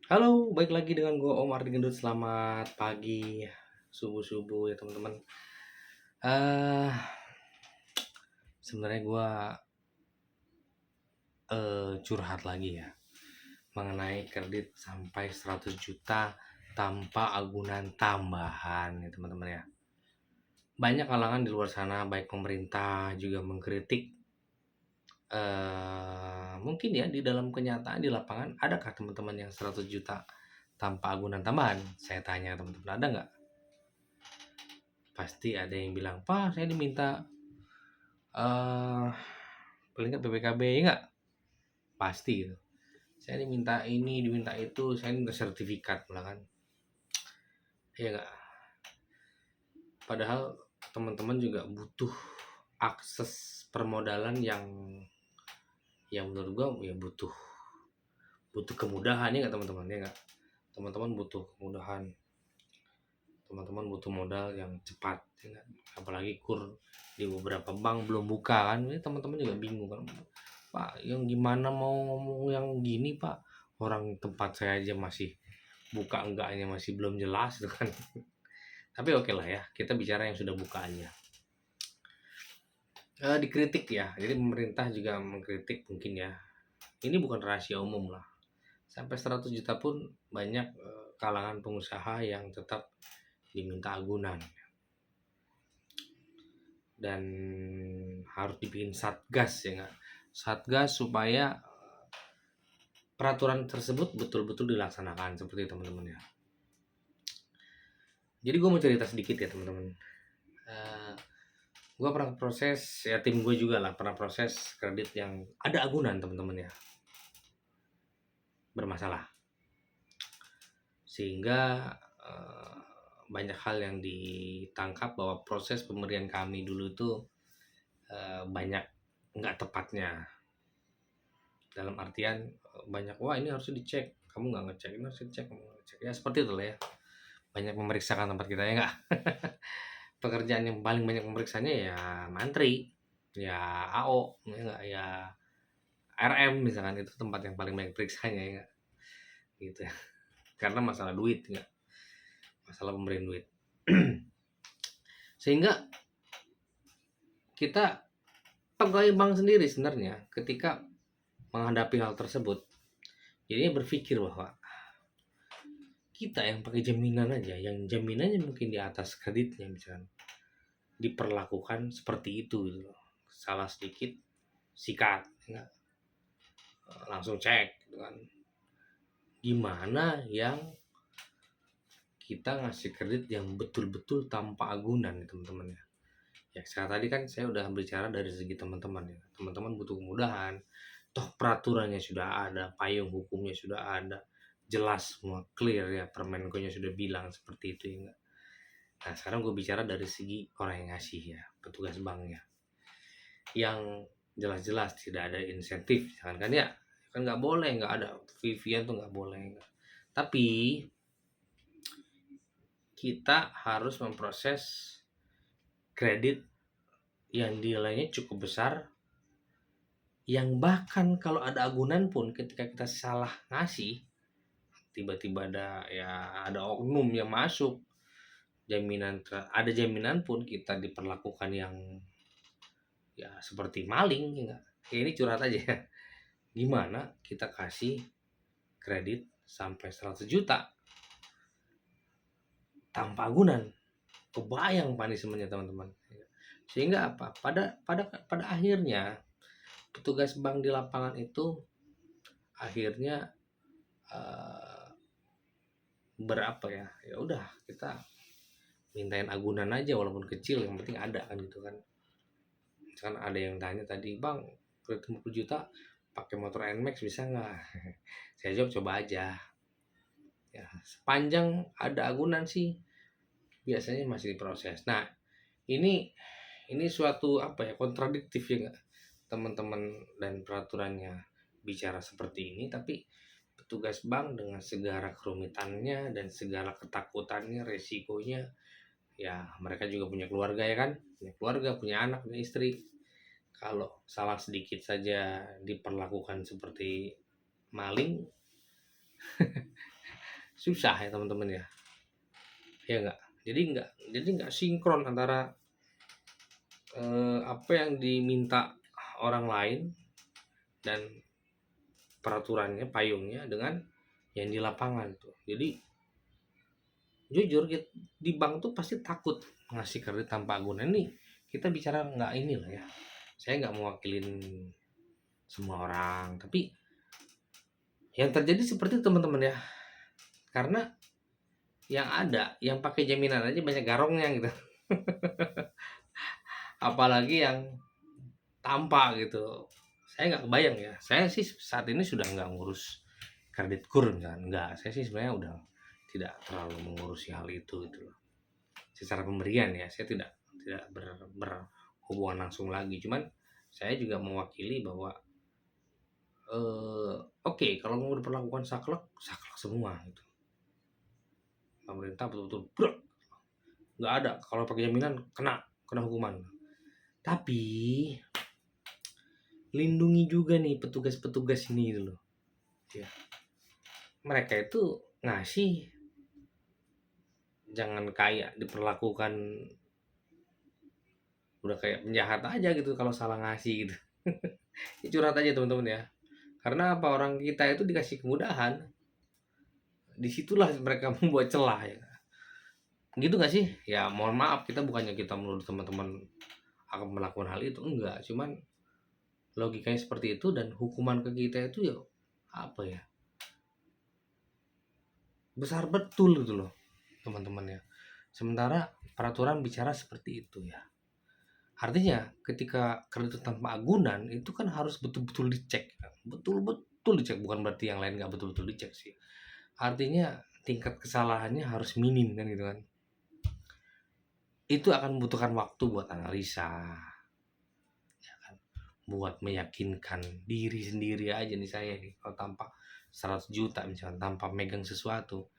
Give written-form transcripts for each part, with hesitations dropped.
Halo, baik lagi dengan gue Om Ardi Gendut. Selamat pagi, subuh-subuh ya teman-teman. Eh, Sebenarnya gue curhat lagi ya mengenai kredit sampai 100 juta tanpa agunan tambahan ya teman-teman ya. Banyak kalangan di luar sana, baik pemerintah juga mengkritik. Mungkin ya di dalam kenyataan di lapangan adakah teman-teman yang 100 juta tanpa agunan tambahan? Saya tanya teman-teman, ada nggak? Pasti ada yang bilang, Pak, saya diminta paling nggak BPKB nggak? Pasti gitu. Saya diminta ini, diminta itu, saya minta sertifikat malah kan. Iya nggak? Padahal teman-teman juga butuh akses permodalan yang menurut gua ya butuh butuh kemudahan ya nggak teman-teman, ya nggak? Teman-teman butuh kemudahan, teman-teman butuh modal yang cepat ya nggak? Apalagi di beberapa bank belum buka kan, ini teman-teman juga bingung kan, Pak, yang gimana mau ngomong yang gini, Pak, orang tempat saya aja masih buka enggaknya masih belum jelas gitu kan. Tapi oke lah ya, kita bicara yang sudah buka aja. Dikritik ya, jadi pemerintah juga mengkritik mungkin ya. Ini bukan rahasia umum lah. Sampai 100 juta pun banyak kalangan pengusaha yang tetap diminta agunan dan harus dibikin satgas ya nggak? Satgas supaya peraturan tersebut betul-betul dilaksanakan seperti teman-teman ya. Jadi gue mau cerita sedikit ya teman-teman. Uh, gue pernah proses ya, tim gue juga lah pernah proses kredit yang ada agunan teman-teman ya, bermasalah, sehingga uh, banyak hal yang ditangkap bahwa proses pemberian kami dulu itu banyak nggak tepatnya, dalam artian banyak, wah ini harus dicek, kamu nggak ngecek, ini harus dicek, kamu nggak ngecek, ya seperti itu lah ya, banyak memeriksakan tempat kita ya nggak. Pekerjaan yang paling banyak memeriksanya ya mantri, ya AO ya nggak, ya RM misalkan, itu tempat yang paling banyak periksanya ya nggak? Gitu ya, karena masalah duit nggak, masalah pemberian duit. Sehingga kita pegawai bank sendiri sebenarnya ketika menghadapi hal tersebut, jadinya berpikir bahwa kita yang pakai jaminan aja, yang jaminannya mungkin di atas kreditnya misalkan, diperlakukan seperti itu gitu loh. Salah sedikit sikat ya, langsung cek gitu kan. Gimana yang kita ngasih kredit yang betul-betul tanpa agunan ya teman-teman ya. Ya sekarang tadi kan saya udah bicara dari segi teman-teman ya. Teman-teman butuh kemudahan, toh peraturannya sudah ada, payung hukumnya sudah ada, jelas semua, clear ya, Permenkonya sudah bilang seperti itu ya. Nah sekarang gue bicara dari segi orang yang ngasih ya, petugas banknya, yang jelas-jelas tidak ada insentif kan ya, kan nggak boleh, nggak ada Vivian tuh nggak boleh. Tapi kita harus memproses kredit yang nilainya cukup besar, yang bahkan kalau ada agunan pun ketika kita salah ngasih, tiba-tiba ada oknum yang masuk, ada jaminan pun kita diperlakukan yang ya seperti maling ya enggak. Ya ini curhat aja ya. Gimana kita kasih kredit sampai 100 juta tanpa agunan? Kebayang punishment-nya teman-teman. Sehingga apa? Pada akhirnya petugas bank di lapangan itu akhirnya uh, berapa ya? Ya udah, kita mintain agunan aja walaupun kecil, yang penting ada kan gitu kan. Misalkan ada yang tanya tadi, "Bang, kredit 50 juta pakai motor NMAX bisa nggak?" Saya jawab coba aja. Ya, sepanjang ada agunan sih biasanya masih diproses. Nah, ini suatu apa ya, kontradiktif ya nggak teman-teman, dan peraturannya bicara seperti ini, tapi petugas bank dengan segala kerumitannya dan segala ketakutannya, resikonya, ya mereka juga punya keluarga ya kan, punya keluarga, punya anak, punya istri. Kalau salah sedikit saja diperlakukan seperti maling, susah ya teman-teman ya. Ya enggak? Jadi enggak sinkron antara apa yang diminta orang lain dan peraturannya, payungnya dengan yang di lapangan tuh. Jadi jujur di bank tuh pasti takut ngasih kredit tanpa agunan nih. Kita bicara nggak ini lah ya. Saya nggak mewakilin semua orang, tapi yang terjadi seperti itu teman-teman ya. Karena yang ada, yang pakai jaminan aja banyak garongnya gitu. Apalagi yang tanpa gitu. Saya nggak kebayang ya. Saya sih saat ini sudah nggak ngurus kredit kur kan. Nggak, saya sih sebenarnya udah tidak terlalu mengurusi hal itu gitu loh. Secara pemberian ya, saya tidak berhubungan langsung lagi. Cuman saya juga mewakili bahwa oke, kalau mau diperlakukan saklek, saklek semua gitu. Pemerintah betul-betul brok, nggak ada. Kalau pakai jaminan kena hukuman. Tapi lindungi juga nih petugas-petugas ini gitu loh. Ya. Mereka itu ngasih jangan kayak diperlakukan udah kayak penjahat aja gitu kalau salah ngasih gitu. Ya curhat aja teman-teman ya. Karena apa, orang kita itu dikasih kemudahan, disitulah mereka membuat celah ya. Gitu gak sih? Ya mohon maaf, kita bukannya kita menuduh teman-teman akan melakukan hal itu, enggak. Cuman logikanya seperti itu dan hukuman ke kita itu ya apa ya, besar betul gitu loh teman-teman ya. Sementara peraturan bicara seperti itu ya. Artinya ketika kredit tanpa agunan itu kan harus betul-betul dicek, betul-betul dicek, bukan berarti yang lain nggak betul-betul dicek sih. Artinya tingkat kesalahannya harus minim kan gitu kan. Itu akan membutuhkan waktu buat analisa, ya kan? Buat meyakinkan diri sendiri aja nih saya nih, kalau tanpa 100 juta misalnya, tanpa megang sesuatu,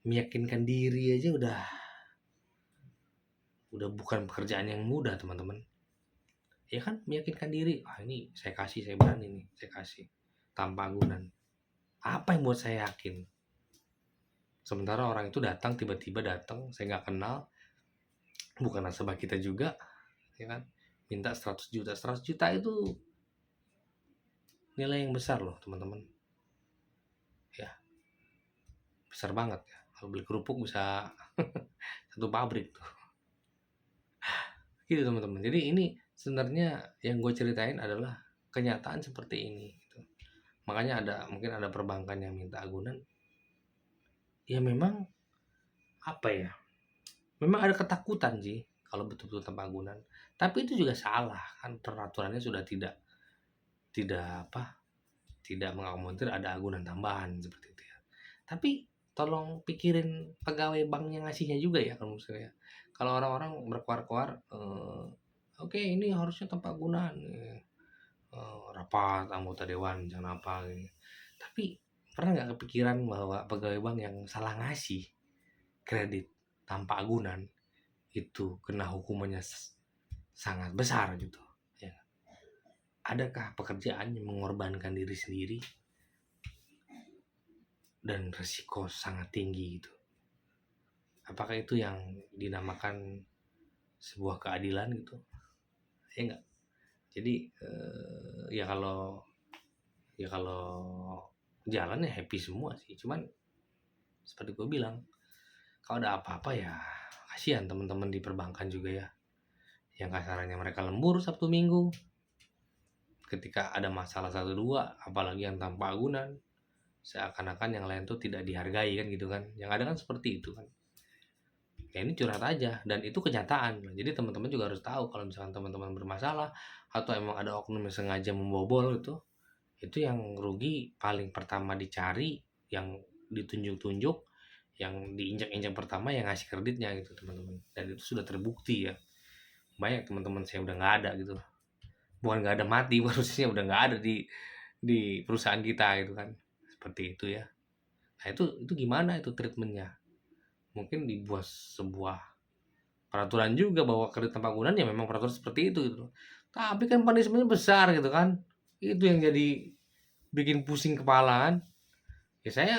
meyakinkan diri aja udah bukan pekerjaan yang mudah teman-teman. Ya kan, meyakinkan diri, ah ini saya kasih, saya berani nih, saya kasih tanpa agunan. Apa yang buat saya yakin? Sementara orang itu datang, tiba-tiba datang, saya nggak kenal, bukan nasabah kita juga, ya kan? Minta 100 juta. 100 juta itu nilai yang besar loh, teman-teman. Ya, besar banget ya. Kalau beli kerupuk bisa satu pabrik tuh. Gitu, teman-teman. Jadi ini sebenarnya yang gue ceritain adalah kenyataan seperti ini gitu. Makanya mungkin ada perbankan yang minta agunan. Ya memang apa ya? Memang ada ketakutan sih kalau betul-betul tanpa agunan. Tapi itu juga salah kan, peraturannya sudah tidak apa? Tidak mengakomodir ada agunan tambahan seperti itu ya. Tapi tolong pikirin pegawai bank yang ngasihnya juga ya, kalau menurut saya. Kalau orang-orang berkuar-kuar, oke ini harusnya tanpa agunan, rapat anggota dewan jangan apa gitu. Tapi pernah nggak kepikiran bahwa pegawai bank yang salah ngasih kredit tanpa agunan itu kena hukumannya sangat besar gitu ya. Adakah pekerjaan yang mengorbankan diri sendiri dan resiko sangat tinggi gitu? Apakah itu yang dinamakan sebuah keadilan gitu? Ya enggak. Jadi ya kalau jalan ya happy semua sih. Cuman seperti gue bilang, kalau ada apa-apa ya kasihan teman-teman di perbankan juga ya. Yang kasarannya mereka lembur Sabtu Minggu. Ketika ada masalah satu dua, apalagi yang tanpa agunan, seakan-akan yang lain tuh tidak dihargai kan gitu kan. Yang ada kan seperti itu kan. Ya ini curhat aja dan itu kenyataan. Jadi teman-teman juga harus tahu kalau misalkan teman-teman bermasalah atau emang ada oknum yang sengaja membobol itu yang rugi paling pertama dicari, yang ditunjuk-tunjuk, yang diinjak-injak pertama yang ngasih kreditnya gitu teman-teman. Dan itu sudah terbukti ya. Banyak teman-teman saya udah nggak ada gitu. Bukan nggak ada mati, harusnya udah nggak ada di perusahaan kita gitu kan. Seperti itu ya. Nah itu gimana itu treatmentnya? Mungkin dibuat sebuah peraturan juga bahwa kredit tanpa agunan ya memang peraturan seperti itu gitu. Tapi kan punishment-nya besar gitu kan. Itu yang jadi bikin pusing kepala kan. Ya saya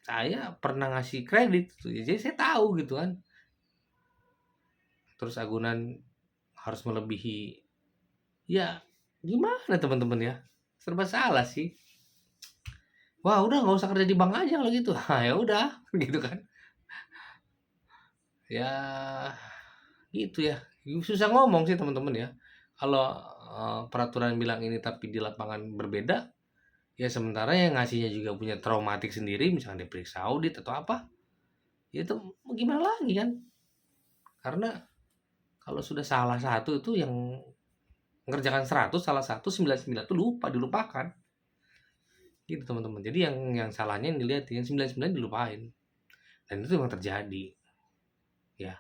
saya pernah ngasih kredit, jadi saya tahu gitu kan. Terus agunan harus melebihi, ya gimana teman-teman ya? Serba salah sih. Wah udah nggak usah kerja di bank aja kalau gitu. Ya udah, gitu kan. Ya gitu ya. Susah ngomong sih teman-teman ya. Kalau peraturan bilang ini tapi di lapangan berbeda, ya sementara yang ngasihnya juga punya traumatik sendiri, misalnya diperiksa audit atau apa, ya itu mau gimana lagi kan? Karena kalau sudah salah satu itu yang mengerjakan 100, salah satu 99 itu dilupakan. Gitu teman-teman. Jadi yang salahnya yang dilihat, yang 99 dilupain. Dan itu memang terjadi. Ya,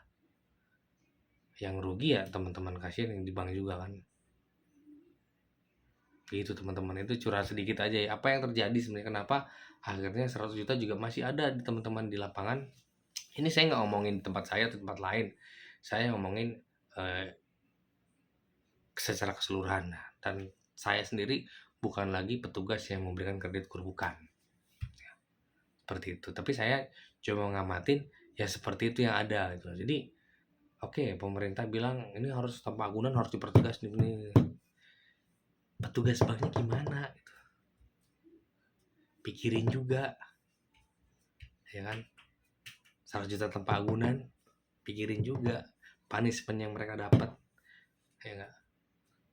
yang rugi ya teman-teman kasihan yang di bank juga kan. Gitu teman-teman, itu curhat sedikit aja ya. Apa yang terjadi sebenarnya, kenapa akhirnya 100 juta juga masih ada di teman-teman di lapangan. Ini saya nggak ngomongin tempat saya atau tempat lain. Saya ngomongin secara keseluruhan. Dan saya sendiri bukan lagi petugas yang memberikan kredit kur, bukan. Seperti itu. Tapi saya cuma ngamatin ya seperti itu yang ada gitu. Jadi oke, pemerintah bilang ini harus tanpa agunan, harus dipertegas nih. Petugas banknya gimana gitu. Pikirin juga. Ya kan? 100 juta tanpa agunan, pikirin juga punishment yang mereka dapat. Ya enggak?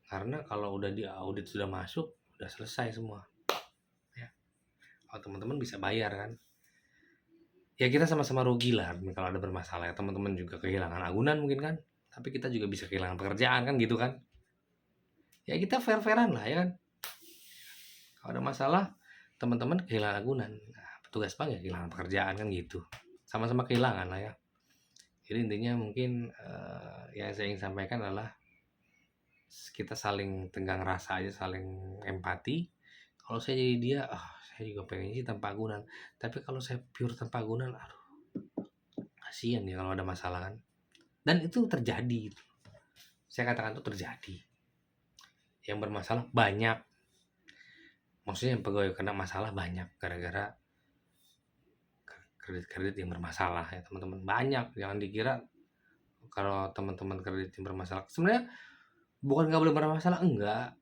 Karena kalau udah di audit sudah masuk, udah selesai semua. Ya. Kalau teman-teman bisa bayar kan. Ya kita sama-sama rugi lah kalau ada bermasalah. Ya, teman-teman juga kehilangan agunan mungkin kan. Tapi kita juga bisa kehilangan pekerjaan kan gitu kan. Ya kita fair-fairan lah ya kan. Kalau ada masalah, teman-teman kehilangan agunan. Nah, petugas bank ya kehilangan pekerjaan kan gitu. Sama-sama kehilangan lah ya. Jadi intinya mungkin yang saya ingin sampaikan adalah kita saling tenggang rasa aja, saling empati. Kalau saya jadi dia, saya juga pengen sih tanpa agunan. Tapi kalau saya pure tanpa agunan, aduh, kasihan ya kalau ada masalah kan. Dan itu terjadi. Saya katakan itu terjadi. Yang bermasalah banyak. Maksudnya yang pegawai kena masalah banyak gara-gara kredit-kredit yang bermasalah ya teman-teman. Banyak, jangan dikira kalau teman-teman kredit yang bermasalah. Sebenarnya bukan nggak boleh bermasalah, enggak.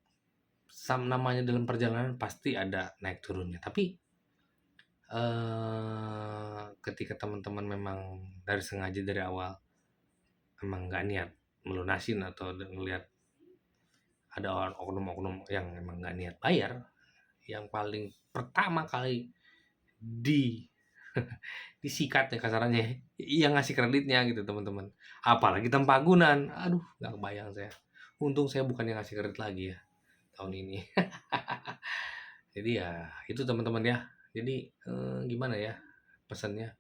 Namanya dalam perjalanan pasti ada naik turunnya. Tapi ketika teman-teman memang dari sengaja dari awal memang nggak niat melunasin atau ngelihat ada orang oknum-oknum yang memang nggak niat bayar, yang paling pertama kali disikat ya kasarannya, yang ngasih kreditnya gitu teman-teman. Apalagi tanpa agunan, aduh nggak kebayang saya. Untung saya bukan yang ngasih kredit lagi ya tahun ini. Jadi ya itu teman-teman ya. Jadi gimana ya pesannya?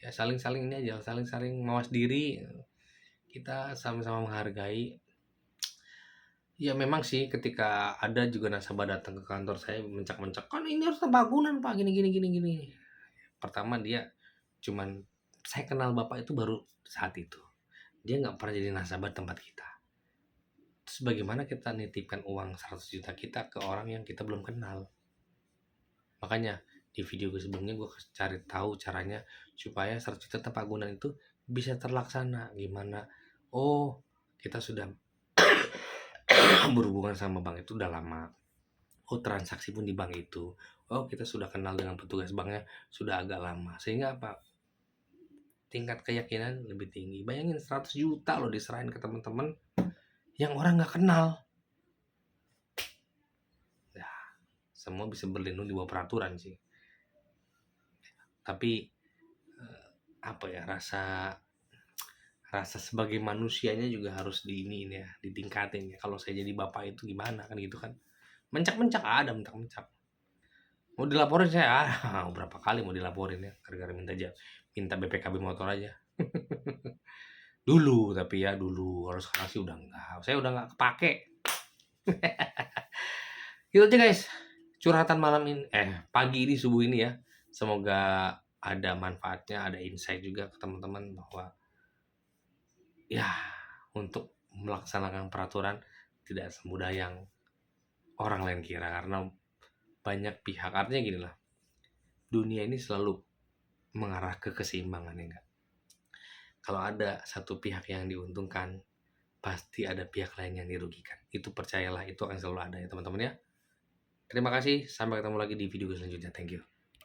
Ya saling-saling ini aja, saling-saling mawas diri. Kita sama-sama menghargai. Ya memang sih ketika ada juga nasabah datang ke kantor saya mencak-mencak, kan ini harus tanpa agunan pak, gini gini gini gini. Pertama dia cuman, saya kenal bapak itu baru saat itu, dia nggak pernah jadi nasabah tempat kita. Terus bagaimana kita nitipkan uang 100 juta kita ke orang yang kita belum kenal? Makanya di video gue sebelumnya gue cari tahu caranya supaya 100 juta tanpa agunan itu bisa terlaksana gimana. Oh, kita sudah berhubungan sama bank itu udah lama. Oh, transaksi pun di bank itu. Oh, kita sudah kenal dengan petugas banknya sudah agak lama. Sehingga apa? Tingkat keyakinan lebih tinggi. Bayangin 100 juta loh diserahin ke teman-teman yang orang nggak kenal. Ya, semua bisa berlindung di bawah peraturan sih. Tapi apa ya, rasa sebagai manusianya juga harus ditingkatin ya. Kalau saya jadi bapak itu gimana kan gitu kan. Mencak-mencak ada, mencak-mencak. Mau dilaporin saya, berapa kali mau dilaporin ya, gara-gara minta BPKB motor aja. Dulu, tapi ya dulu, kalau sekarang sih udah enggak. Saya udah enggak kepake. Itu aja guys, curhatan malam ini, pagi ini, subuh ini ya. Semoga ada manfaatnya, ada insight juga ke teman-teman bahwa ya untuk melaksanakan peraturan tidak semudah yang orang lain kira, karena banyak pihak. Artinya gini lah, dunia ini selalu mengarah ke keseimbangan ya enggak. Kalau ada satu pihak yang diuntungkan, pasti ada pihak lain yang dirugikan. Itu percayalah, itu akan selalu ada ya teman-teman ya. Terima kasih, sampai ketemu lagi di video selanjutnya. Thank you.